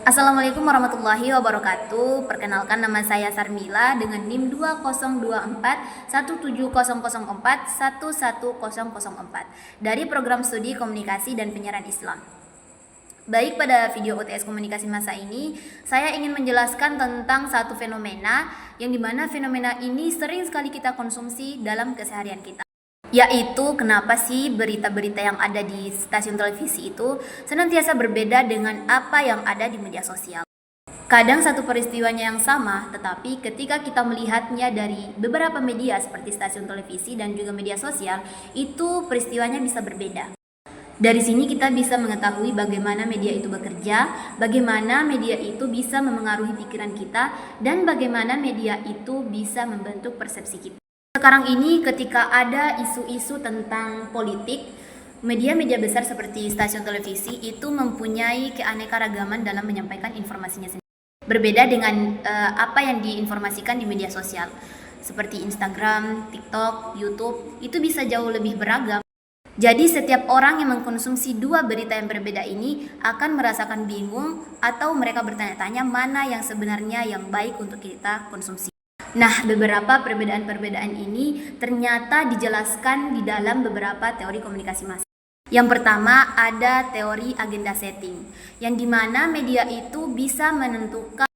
Assalamualaikum warahmatullahi wabarakatuh. Perkenalkan, nama saya Sarmila dengan NIM 2024 17004 11004 dari Program Studi Komunikasi dan Penyiaran Islam. Baik, pada video UTS Komunikasi Masa ini, saya ingin menjelaskan tentang satu fenomena yang dimana fenomena ini sering sekali kita konsumsi dalam keseharian kita. Yaitu kenapa sih berita-berita yang ada di stasiun televisi itu senantiasa berbeda dengan apa yang ada di media sosial. Kadang satu peristiwanya yang sama, tetapi ketika kita melihatnya dari beberapa media seperti stasiun televisi dan juga media sosial, itu peristiwanya bisa berbeda. Dari sini kita bisa mengetahui bagaimana media itu bekerja, bagaimana media itu bisa memengaruhi pikiran kita, dan bagaimana media itu bisa membentuk persepsi kita. Sekarang ini ketika ada isu-isu tentang politik, media-media besar seperti stasiun televisi itu mempunyai keanekaragaman dalam menyampaikan informasinya sendiri. Berbeda dengan apa yang diinformasikan di media sosial seperti Instagram, TikTok, YouTube, itu bisa jauh lebih beragam. Jadi setiap orang yang mengkonsumsi dua berita yang berbeda ini akan merasakan bingung atau mereka bertanya-tanya mana yang sebenarnya yang baik untuk kita konsumsi. Nah, beberapa perbedaan-perbedaan ini ternyata dijelaskan di dalam beberapa teori komunikasi massa. Yang pertama ada teori agenda setting, yang dimana media itu bisa menentukan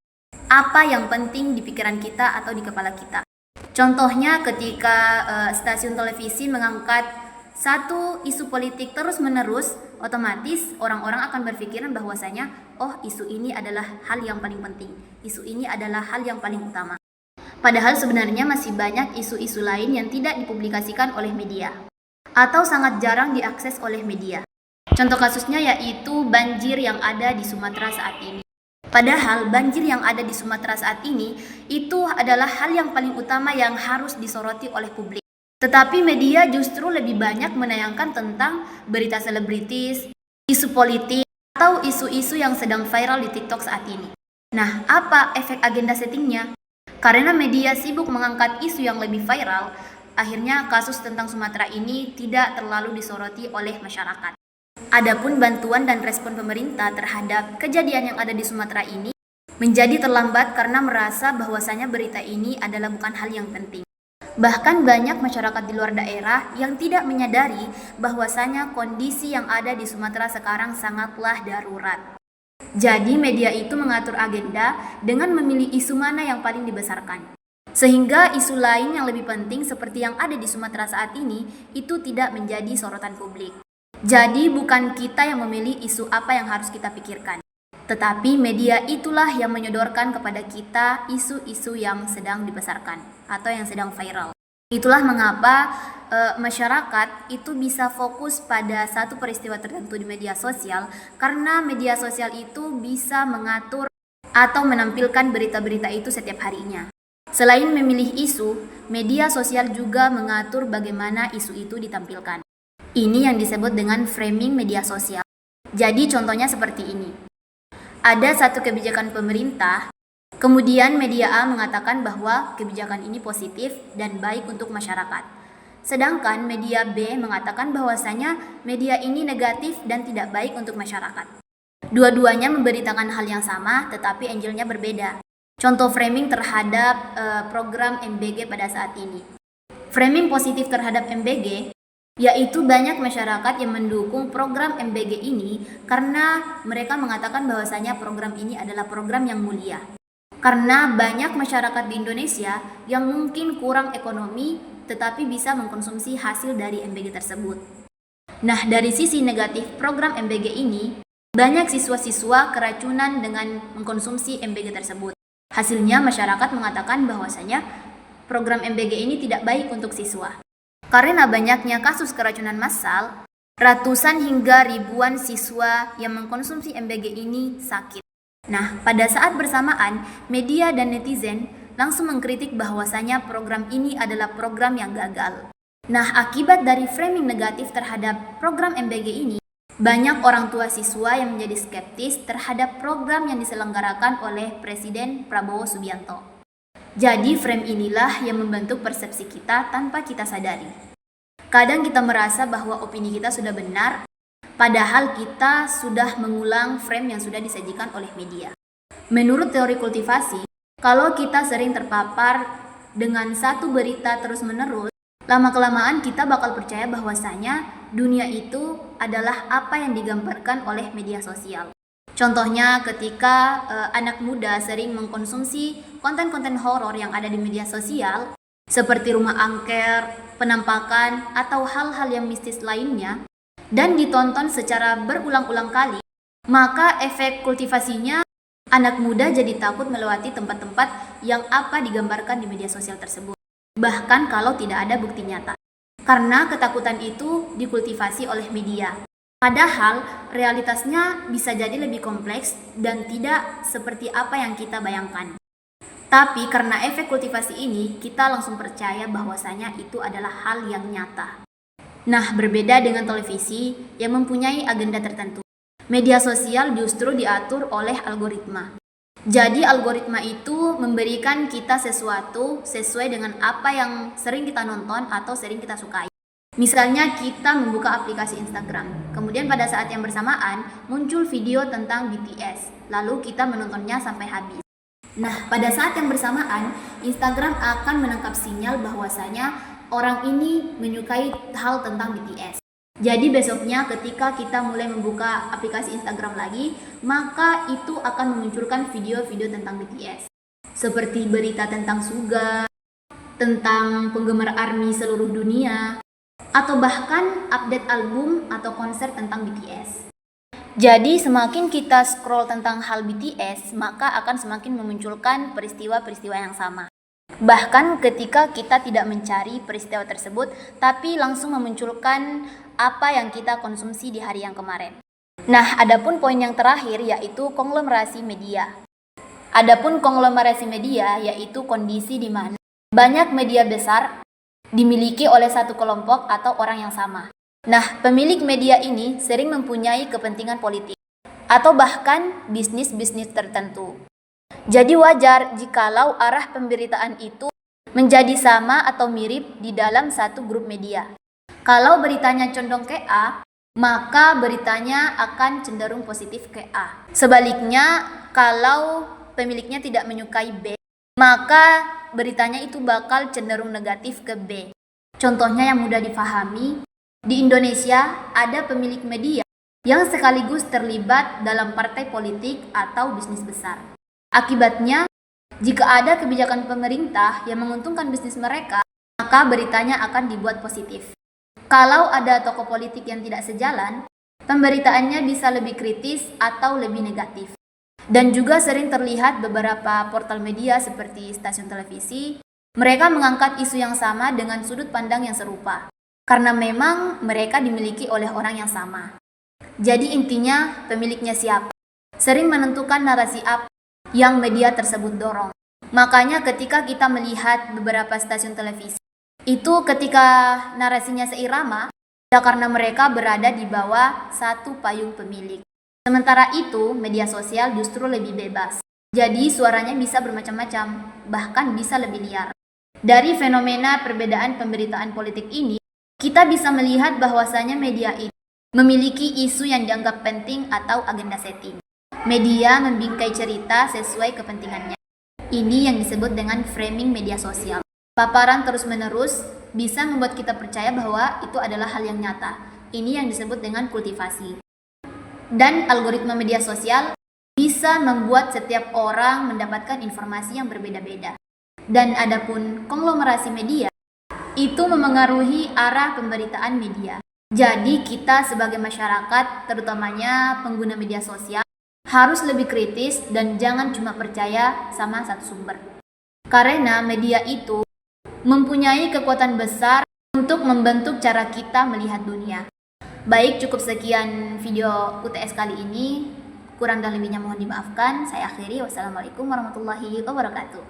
apa yang penting di pikiran kita atau di kepala kita. Contohnya ketika stasiun televisi mengangkat satu isu politik terus-menerus, otomatis orang-orang akan berpikiran bahwasanya, oh, isu ini adalah hal yang paling penting, isu ini adalah hal yang paling utama. Padahal sebenarnya masih banyak isu-isu lain yang tidak dipublikasikan oleh media atau sangat jarang diakses oleh media. Contoh kasusnya yaitu banjir yang ada di Sumatera saat ini. Padahal banjir yang ada di Sumatera saat ini itu adalah hal yang paling utama yang harus disoroti oleh publik. Tetapi media justru lebih banyak menayangkan tentang berita selebritis, isu politik, atau isu-isu yang sedang viral di TikTok saat ini. Nah, apa efek agenda settingnya? Karena media sibuk mengangkat isu yang lebih viral, akhirnya kasus tentang Sumatera ini tidak terlalu disoroti oleh masyarakat. Adapun bantuan dan respon pemerintah terhadap kejadian yang ada di Sumatera ini menjadi terlambat karena merasa bahwasanya berita ini adalah bukan hal yang penting. Bahkan banyak masyarakat di luar daerah yang tidak menyadari bahwasanya kondisi yang ada di Sumatera sekarang sangatlah darurat. Jadi media itu mengatur agenda dengan memilih isu mana yang paling dibesarkan. Sehingga isu lain yang lebih penting seperti yang ada di Sumatera saat ini itu tidak menjadi sorotan publik. Jadi bukan kita yang memilih isu apa yang harus kita pikirkan, tetapi media itulah yang menyodorkan kepada kita isu-isu yang sedang dibesarkan atau yang sedang viral. Itulah mengapa masyarakat itu bisa fokus pada satu peristiwa tertentu di media sosial, karena media sosial itu bisa mengatur atau menampilkan berita-berita itu setiap harinya. Selain memilih isu, media sosial juga mengatur bagaimana isu itu ditampilkan. Ini yang disebut dengan framing media sosial. Jadi contohnya seperti ini. Ada satu kebijakan pemerintah, kemudian media A mengatakan bahwa kebijakan ini positif dan baik untuk masyarakat. Sedangkan media B mengatakan bahwasanya media ini negatif dan tidak baik untuk masyarakat. Dua-duanya memberitakan hal yang sama, tetapi angle-nya berbeda. Contoh framing terhadap program MBG pada saat ini. Framing positif terhadap MBG, yaitu banyak masyarakat yang mendukung program MBG ini karena mereka mengatakan bahwasanya program ini adalah program yang mulia. Karena banyak masyarakat di Indonesia yang mungkin kurang ekonomi tetapi bisa mengkonsumsi hasil dari MBG tersebut. Nah, dari sisi negatif program MBG ini, banyak siswa-siswa keracunan dengan mengkonsumsi MBG tersebut. Hasilnya masyarakat mengatakan bahwasanya program MBG ini tidak baik untuk siswa. Karena banyaknya kasus keracunan massal, ratusan hingga ribuan siswa yang mengkonsumsi MBG ini sakit. Nah, pada saat bersamaan, media dan netizen langsung mengkritik bahwasanya program ini adalah program yang gagal. Nah, akibat dari framing negatif terhadap program MBG ini, banyak orang tua siswa yang menjadi skeptis terhadap program yang diselenggarakan oleh Presiden Prabowo Subianto. Jadi frame inilah yang membentuk persepsi kita tanpa kita sadari. Kadang kita merasa bahwa opini kita sudah benar, padahal kita sudah mengulang frame yang sudah disajikan oleh media. Menurut teori kultivasi, kalau kita sering terpapar dengan satu berita terus-menerus, lama-kelamaan kita bakal percaya bahwasanya dunia itu adalah apa yang digambarkan oleh media sosial. Contohnya ketika anak muda sering mengkonsumsi konten-konten horor yang ada di media sosial, seperti rumah angker, penampakan, atau hal-hal yang mistis lainnya, dan ditonton secara berulang-ulang kali, maka efek kultivasinya anak muda jadi takut melewati tempat-tempat yang apa digambarkan di media sosial tersebut, bahkan kalau tidak ada bukti nyata. Karena ketakutan itu dikultivasi oleh media. Padahal realitasnya bisa jadi lebih kompleks dan tidak seperti apa yang kita bayangkan. Tapi karena efek kultivasi ini, kita langsung percaya bahwasanya itu adalah hal yang nyata. Nah, berbeda dengan televisi yang mempunyai agenda tertentu. Media sosial justru diatur oleh algoritma. Jadi algoritma itu memberikan kita sesuatu sesuai dengan apa yang sering kita nonton atau sering kita sukai. Misalnya kita membuka aplikasi Instagram, kemudian pada saat yang bersamaan muncul video tentang BTS, lalu kita menontonnya sampai habis. Nah, pada saat yang bersamaan, Instagram akan menangkap sinyal bahwasanya orang ini menyukai hal tentang BTS. Jadi besoknya ketika kita mulai membuka aplikasi Instagram lagi, maka itu akan memunculkan video-video tentang BTS. Seperti berita tentang Suga, tentang penggemar ARMY seluruh dunia, atau bahkan update album atau konser tentang BTS. Jadi semakin kita scroll tentang hal BTS, maka akan semakin memunculkan peristiwa-peristiwa yang sama. Bahkan ketika kita tidak mencari peristiwa tersebut, tapi langsung memunculkan apa yang kita konsumsi di hari yang kemarin. Nah, adapun poin yang terakhir yaitu konglomerasi media. Adapun konglomerasi media yaitu kondisi di mana banyak media besar dimiliki oleh satu kelompok atau orang yang sama. Nah, pemilik media ini sering mempunyai kepentingan politik atau bahkan bisnis-bisnis tertentu. Jadi wajar jikalau arah pemberitaan itu menjadi sama atau mirip di dalam satu grup media. Kalau beritanya condong ke A, maka beritanya akan cenderung positif ke A. Sebaliknya, kalau pemiliknya tidak menyukai B, maka beritanya itu bakal cenderung negatif ke B. Contohnya yang mudah dipahami, di Indonesia ada pemilik media yang sekaligus terlibat dalam partai politik atau bisnis besar. Akibatnya, jika ada kebijakan pemerintah yang menguntungkan bisnis mereka, maka beritanya akan dibuat positif. Kalau ada tokoh politik yang tidak sejalan, pemberitaannya bisa lebih kritis atau lebih negatif. Dan juga sering terlihat beberapa portal media seperti stasiun televisi, mereka mengangkat isu yang sama dengan sudut pandang yang serupa, karena memang mereka dimiliki oleh orang yang sama. Jadi intinya, pemiliknya siapa sering menentukan narasi apa yang media tersebut dorong. Makanya ketika kita melihat beberapa stasiun televisi, itu ketika narasinya seirama, ya karena mereka berada di bawah satu payung pemilik. Sementara itu, media sosial justru lebih bebas. Jadi suaranya bisa bermacam-macam, bahkan bisa lebih liar. Dari fenomena perbedaan pemberitaan politik ini, kita bisa melihat bahwasanya media itu memiliki isu yang dianggap penting atau agenda setting. Media membingkai cerita sesuai kepentingannya. Ini yang disebut dengan framing media sosial. Paparan terus-menerus bisa membuat kita percaya bahwa itu adalah hal yang nyata. Ini yang disebut dengan kultivasi. Dan algoritma media sosial bisa membuat setiap orang mendapatkan informasi yang berbeda-beda. Dan adapun konglomerasi media, itu memengaruhi arah pemberitaan media. Jadi kita sebagai masyarakat, terutamanya pengguna media sosial, harus lebih kritis dan jangan cuma percaya sama satu sumber. Karena media itu mempunyai kekuatan besar untuk membentuk cara kita melihat dunia. Baik, cukup sekian video UTS kali ini. Kurang dan lebihnya mohon dimaafkan. Saya akhiri. Wassalamualaikum warahmatullahi wabarakatuh.